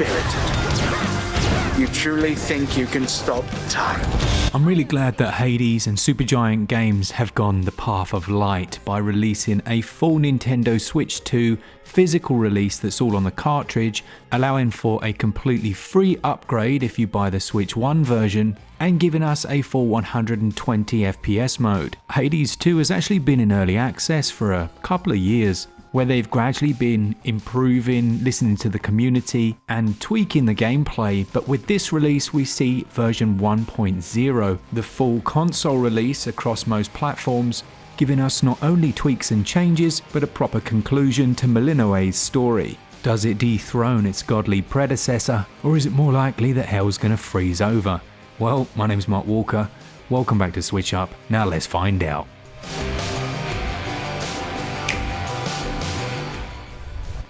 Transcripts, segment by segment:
spirited. You truly think you can stop time? I'm really glad that Hades and Supergiant Games have gone the path of light by releasing a full Nintendo Switch 2 physical release that's all on the cartridge, allowing for a completely free upgrade if you buy the Switch 1 version, and giving us a full 120 FPS mode. Hades 2 has actually been in early access for a couple of years, where they've gradually been improving, listening to the community, and tweaking the gameplay, but with this release we see version 1.0, the full console release across most platforms, giving us not only tweaks and changes, but a proper conclusion to Malinois's story. Does it dethrone its godly predecessor, or is it more likely that hell's gonna freeze over? Well, my name's Mark Walker, welcome back to SwitchUp, now let's find out.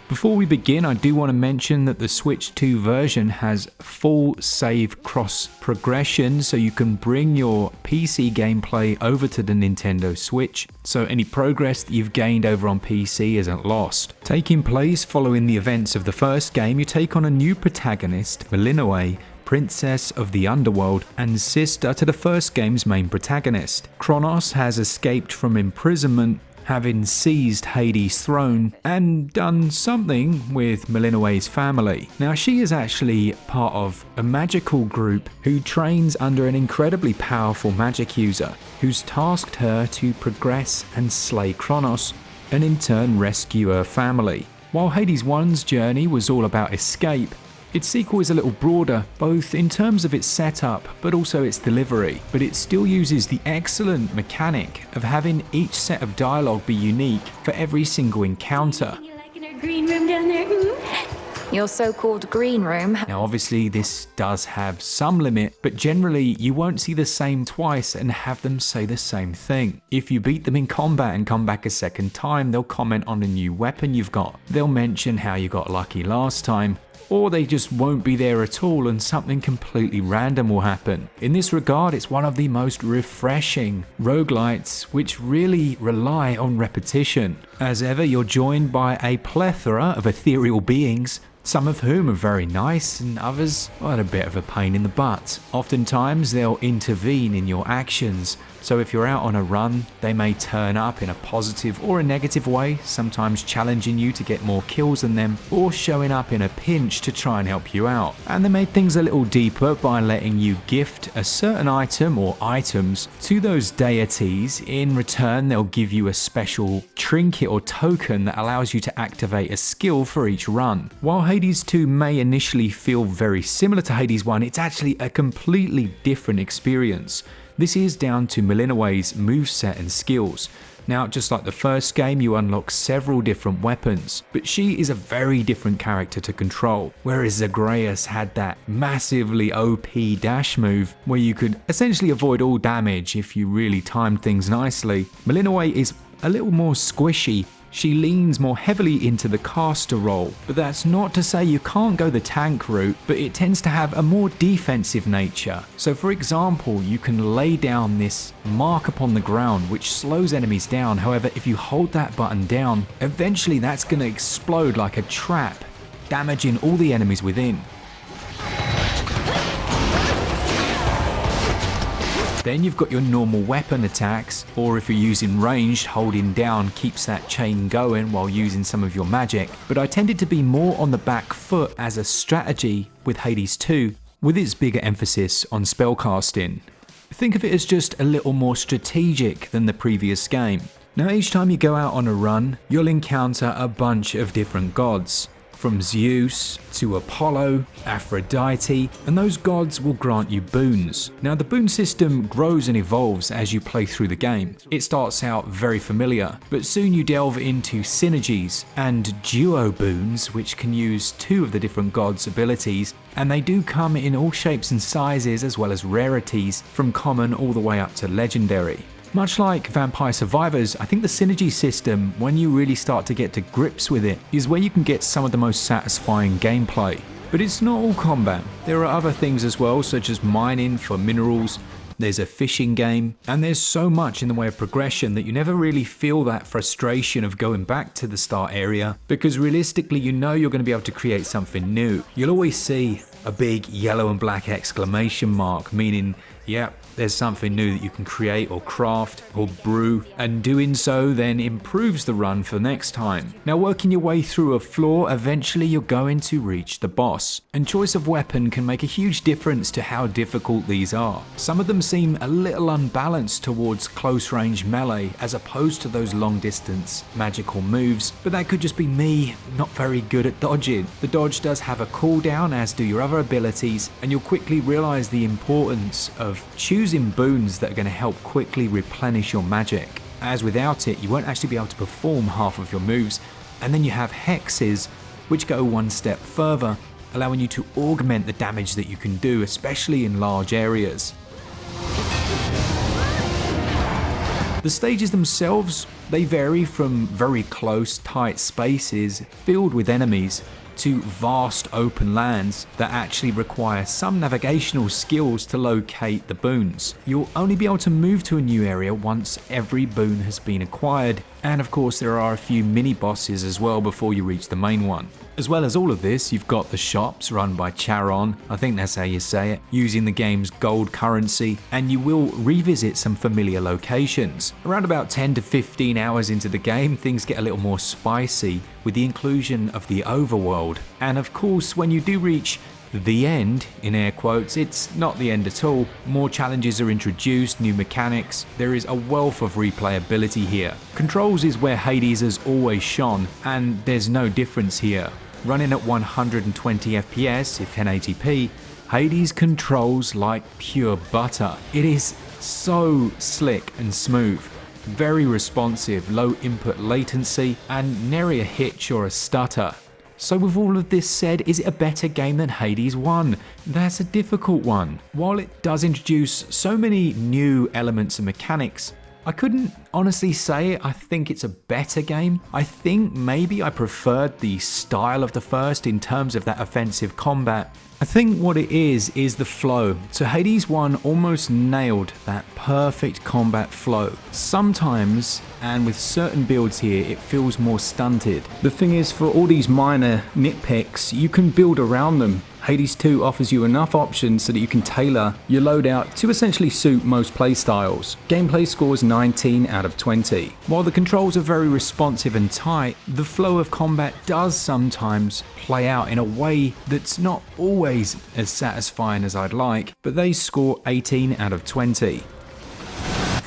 Before we begin, I do want to mention that the Switch 2 version has full save cross progression, so you can bring your PC gameplay over to the Nintendo Switch, so any progress that you've gained over on PC isn't lost. Taking place following the events of the first game, you take on a new protagonist, Malinois, Princess of the Underworld and sister to the first game's main protagonist. Kronos has escaped from imprisonment, having seized Hades' throne and done something with Malinois's family. Now, she is actually part of a magical group who trains under an incredibly powerful magic user who's tasked her to progress and slay Kronos and in turn rescue her family. While Hades 1's journey was all about escape, its sequel is a little broader, both in terms of its setup but also its delivery, but it still uses the excellent mechanic of having each set of dialogue be unique for every single encounter. You like in our green room down there? Your so-called green room. Now obviously this does have some limit, but generally you won't see the same twice and have them say the same thing. If you beat them in combat and come back a second time, they'll comment on a new weapon you've got. They'll mention how you got lucky last time, or they just won't be there at all and something completely random will happen. In this regard, it's one of the most refreshing roguelites which really rely on repetition. As ever, you're joined by a plethora of ethereal beings, some of whom are very nice and others are a bit of a pain in the butt. Oftentimes they'll intervene in your actions, so if you're out on a run, they may turn up in a positive or a negative way, sometimes challenging you to get more kills than them, or showing up in a pinch to try and help you out. And they made things a little deeper by letting you gift a certain item or items to those deities. In return, they'll give you a special trinket or token that allows you to activate a skill for each run. While Hades 2 may initially feel very similar to Hades 1, it's actually a completely different experience. This is down to Malinois's moveset and skills. Now, just like the first game, you unlock several different weapons, but she is a very different character to control. Whereas Zagreus had that massively OP dash move where you could essentially avoid all damage if you really timed things nicely, Malinois is a little more squishy. She leans more heavily into the caster role, but that's not to say you can't go the tank route, but it tends to have a more defensive nature. So for example, you can lay down this mark upon the ground which slows enemies down. However, if you hold that button down, eventually that's going to explode like a trap, damaging all the enemies within. Then you've got your normal weapon attacks, or if you're using ranged, holding down keeps that chain going while using some of your magic. But I tended to be more on the back foot as a strategy with Hades 2, with its bigger emphasis on spellcasting. Think of it as just a little more strategic than the previous game. Now each time you go out on a run, you'll encounter a bunch of different gods. From Zeus to Apollo, Aphrodite, and those gods will grant you boons. Now the boon system grows and evolves as you play through the game. It starts out very familiar, but soon you delve into synergies and duo boons, which can use two of the different gods' abilities, and they do come in all shapes and sizes as well as rarities, from common all the way up to legendary. Much like Vampire Survivors, I think the synergy system, when you really start to get to grips with it, is where you can get some of the most satisfying gameplay. But it's not all combat. There are other things as well, such as mining for minerals, there's a fishing game, and there's so much in the way of progression that you never really feel that frustration of going back to the start area, because realistically you know you're going to be able to create something new. You'll always see a big yellow and black exclamation mark, meaning, yep, there's something new that you can create or craft or brew, and doing so then improves the run for next time. Now, working your way through a floor, eventually you're going to reach the boss, and choice of weapon can make a huge difference to how difficult these are. Some of them seem a little unbalanced towards close range melee as opposed to those long distance magical moves, but that could just be me not very good at dodging. The dodge does have a cooldown, as do your other abilities, and you'll quickly realize the importance of choosing boons that are going to help quickly replenish your magic, as without it you won't actually be able to perform half of your moves. And then you have hexes, which go one step further, allowing you to augment the damage that you can do, especially in large areas. The stages themselves, they vary from very close, tight spaces filled with enemies to vast open lands that actually require some navigational skills to locate the boons. You'll only be able to move to a new area once every boon has been acquired, and of course there are a few mini bosses as well before you reach the main one. As well as all of this, you've got the shops run by Charon, I think that's how you say it, using the game's gold currency, and you will revisit some familiar locations. Around about 10 to 15 hours into the game, things get a little more spicy with the inclusion of the overworld. And of course, when you do reach the end, in air quotes, it's not the end at all. More challenges are introduced, new mechanics. There is a wealth of replayability here. Controls is where Hades has always shone, and there's no difference here. Running at 120 FPS, if 1080p, Hades controls like pure butter. It is so slick and smooth, very responsive, low input latency, and nary a hitch or a stutter. So with all of this said, is it a better game than Hades 1? That's a difficult one. While it does introduce so many new elements and mechanics, I couldn't honestly say I think it's a better game. I think maybe I preferred the style of the first in terms of that offensive combat. I think what it is the flow. So Hades 1 almost nailed that perfect combat flow. Sometimes, and with certain builds here, it feels more stunted. The thing is, for all these minor nitpicks, you can build around them. Hades 2 offers you enough options so that you can tailor your loadout to essentially suit most playstyles. Gameplay scores 19 out of 20. While the controls are very responsive and tight, the flow of combat does sometimes play out in a way that's not always as satisfying as I'd like, but they score 18 out of 20.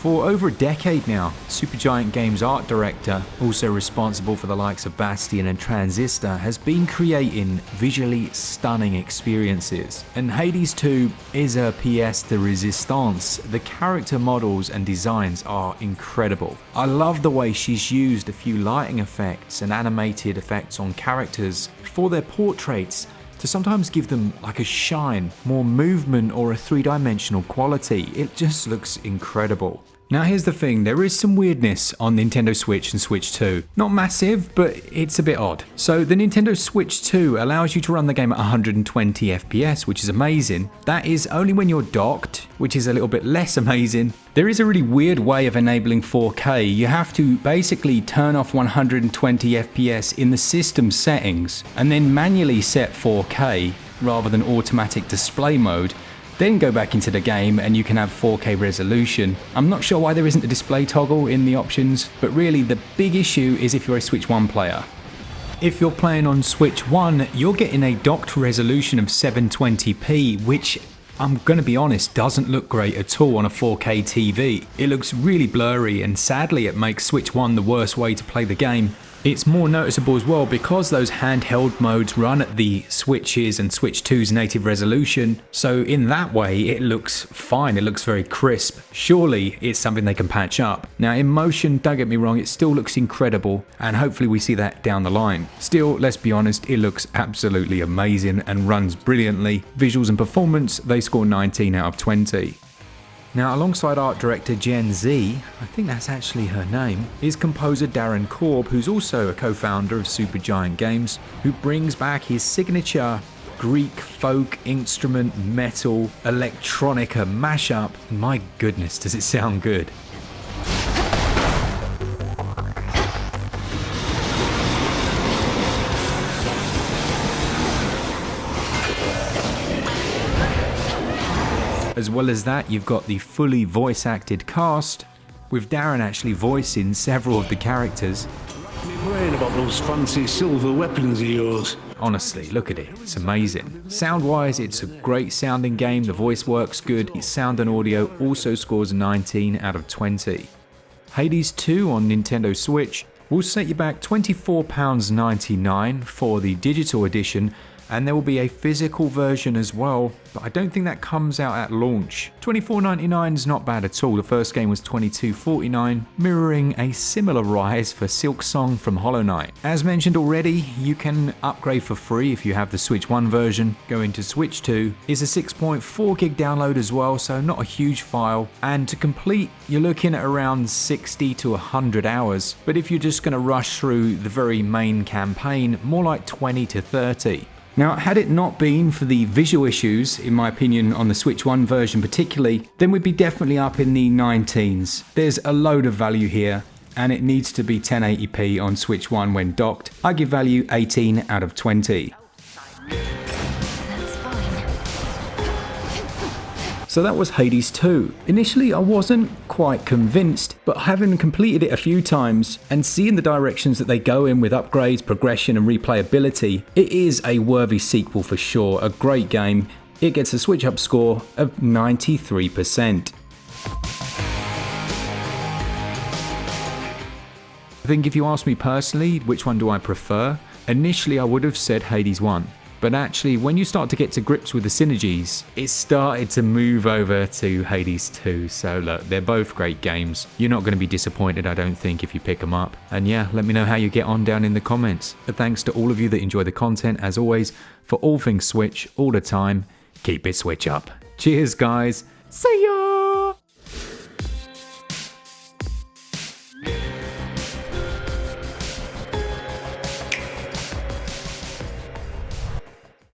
For over a decade now, Supergiant Games art director, also responsible for the likes of Bastion and Transistor, has been creating visually stunning experiences. And Hades 2 is a pièce de résistance. The character models and designs are incredible. I love the way she's used a few lighting effects and animated effects on characters for their portraits to sometimes give them like a shine, more movement, or a three-dimensional quality. It just looks incredible. Now here's the thing, there is some weirdness on Nintendo Switch and Switch 2. Not massive, but it's a bit odd. So the Nintendo Switch 2 allows you to run the game at 120 FPS, which is amazing. That is only when you're docked, which is a little bit less amazing. There is a really weird way of enabling 4K. You have to basically turn off 120 FPS in the system settings and then manually set 4K rather than automatic display mode. Then go back into the game and you can have 4K resolution. I'm not sure why there isn't a display toggle in the options, but really the big issue is if you're a Switch 1 player. If you're playing on Switch 1, you're getting a docked resolution of 720p, which I'm going to be honest, doesn't look great at all on a 4K TV. It looks really blurry, and sadly it makes Switch 1 the worst way to play the game. It's more noticeable as well because those handheld modes run at the Switch's and Switch 2's native resolution, so in that way it looks fine, it looks very crisp. Surely it's something they can patch up. Now in motion, don't get me wrong, it still looks incredible, and hopefully we see that down the line. Still, let's be honest, it looks absolutely amazing and runs brilliantly. Visuals and performance, they score 19 out of 20. Now, alongside art director Gen Z, I think that's actually her name, is composer Darren Korb, who's also a co-founder of Supergiant Games, who brings back his signature Greek folk instrument metal electronica mashup. My goodness, does it sound good. As well as that, you've got the fully voice-acted cast, with Darren actually voicing several of the characters. My brain about those fancy silver weapons of yours. Honestly, look at it, it's amazing. Sound-wise, it's a great sounding game, the voice works good, sound and audio also scores 19 out of 20. Hades 2 on Nintendo Switch will set you back £24.99 for the digital edition, and there will be a physical version as well, but I don't think that comes out at launch. £24.99 is not bad at all. The first game was £22.49, mirroring a similar rise for Silksong from Hollow Knight. As mentioned already, you can upgrade for free if you have the Switch 1 version. Going to Switch 2 is a 6.4 gig download as well, so not a huge file, and to complete you're looking at around 60 to 100 hours, but if you're just going to rush through the very main campaign, more like 20 to 30. Now, had it not been for the visual issues, in my opinion, on the Switch 1 version particularly, then we'd be definitely up in the 19s. There's a load of value here, and it needs to be 1080p on Switch 1 when docked. I give value 18 out of 20. So that was Hades 2. Initially I wasn't quite convinced, but having completed it a few times and seeing the directions that they go in with upgrades, progression and replayability, it is a worthy sequel for sure, a great game. It gets a SwitchUp score of 93%. I think if you ask me personally, which one do I prefer? Initially I would have said Hades 1. But actually, when you start to get to grips with the synergies, it started to move over to Hades 2. So look, they're both great games. You're not going to be disappointed, I don't think, if you pick them up. And yeah, let me know how you get on down in the comments. But thanks to all of you that enjoy the content, as always, for all things Switch, all the time, keep it Switch up. Cheers, guys. See ya!